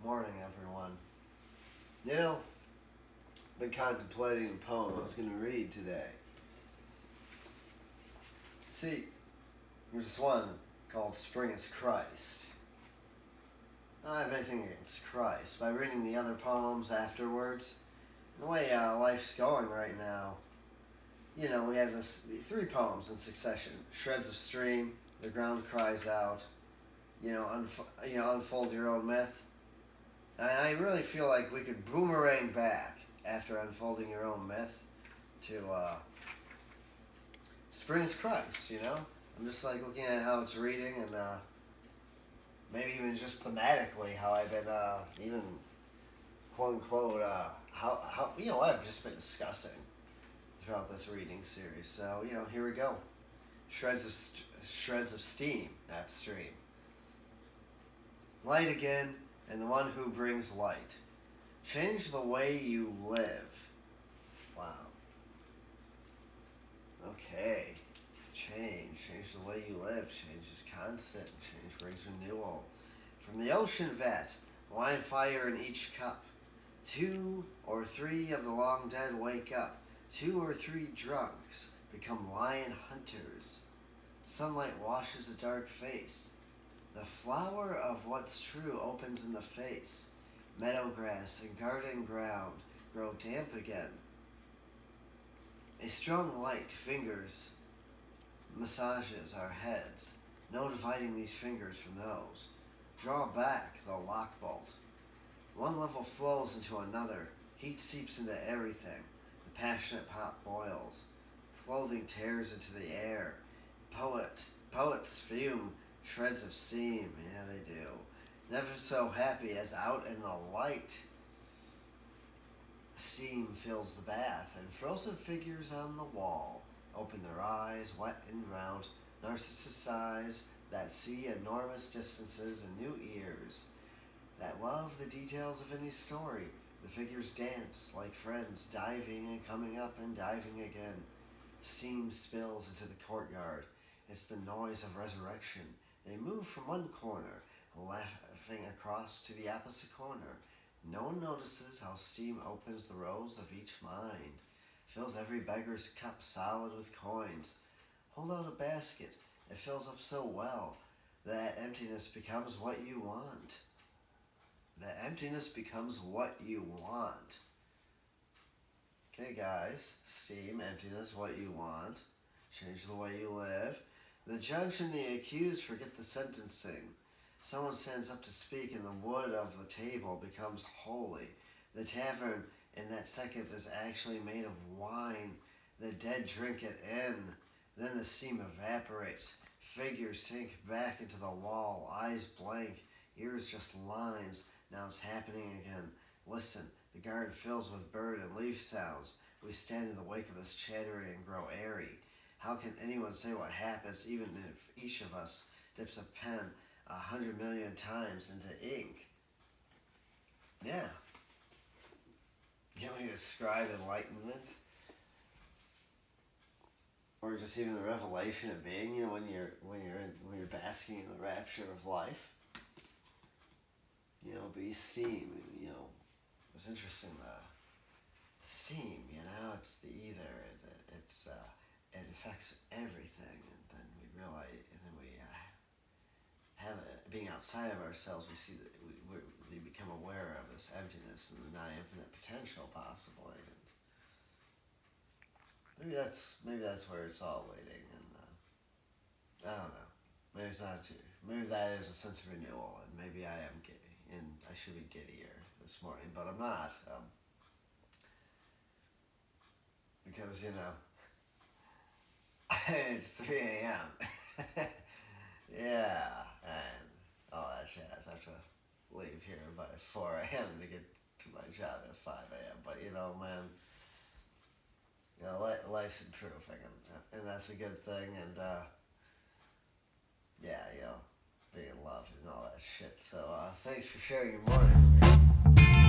Morning, everyone. You know, been contemplating the poem I was going to read today. See, there's this one called Spring is Christ. I don't have anything against Christ. By reading the other poems afterwards, the way life's going right now, we have the three poems in succession. Shreds of Stream, The Ground Cries Out, Unfold Your Own Myth. And I really feel like we could boomerang back after unfolding your own myth to Spring's Christ, I'm just like looking at how it's reading and maybe even just thematically how I've been even quote unquote how I've just been discussing throughout this reading series. So here we go. Shreds of steam, not stream. Light again, and the one who brings light. Change the way you live. Wow. Okay. Change the way you live. Change is constant. Change brings renewal. From the ocean vat, wine fire in each cup. 2 or 3 of the long dead wake up. 2 or 3 drunks become lion hunters. Sunlight washes a dark face. The flower of what's true opens in the face. Meadow grass and garden ground grow damp again. A strong light fingers massages our heads. No dividing these fingers from those. Draw back the lock bolt. One level flows into another. Heat seeps into everything. The passionate pot boils. Clothing tears into the air. Poets fume. Shreds of steam, yeah they do. Never so happy as out in the light. Steam fills the bath, and frozen figures on the wall open their eyes, wet and round, narcissus eyes that see enormous distances and new ears, that love the details of any story. The figures dance like friends, diving and coming up and diving again. Steam spills into the courtyard. It's the noise of resurrection. They move from one corner, laughing across to the opposite corner. No one notices how steam opens the rows of each mind, fills every beggar's cup solid with coins. Hold out a basket. It fills up so well that emptiness becomes what you want. That emptiness becomes what you want. Okay, guys. Steam, emptiness, what you want. Change the way you live. The judge and the accused forget the sentencing. Someone stands up to speak and the wood of the table becomes holy. The tavern in that second is actually made of wine. The dead drink it in. Then the steam evaporates. Figures sink back into the wall, eyes blank, ears just lines. Now it's happening again. Listen, the garden fills with bird and leaf sounds. We stand in the wake of this chattering and grow airy. How can anyone say what happens even if each of us dips a pen 100 million times into ink? Yeah. Can we describe enlightenment? Or just even the revelation of being, when you're basking in the rapture of life? Be steam, it's interesting, steam, it's the ether, it affects everything, and then we realize, and then we have it, being outside of ourselves, we see that we become aware of this emptiness and the non-infinite potential, possibly. And maybe that's where it's all leading, and I don't know. Maybe it's not too. Maybe that is a sense of renewal, and maybe I am giddy, and I should be giddier this morning, but I'm not, because it's 3 a.m. Yeah, and all that jazz. I have to leave here by 4 a.m. to get to my job at 5 a.m. But man, life's improving, and that's a good thing. And being loved and all that shit. So thanks for sharing your morning with me.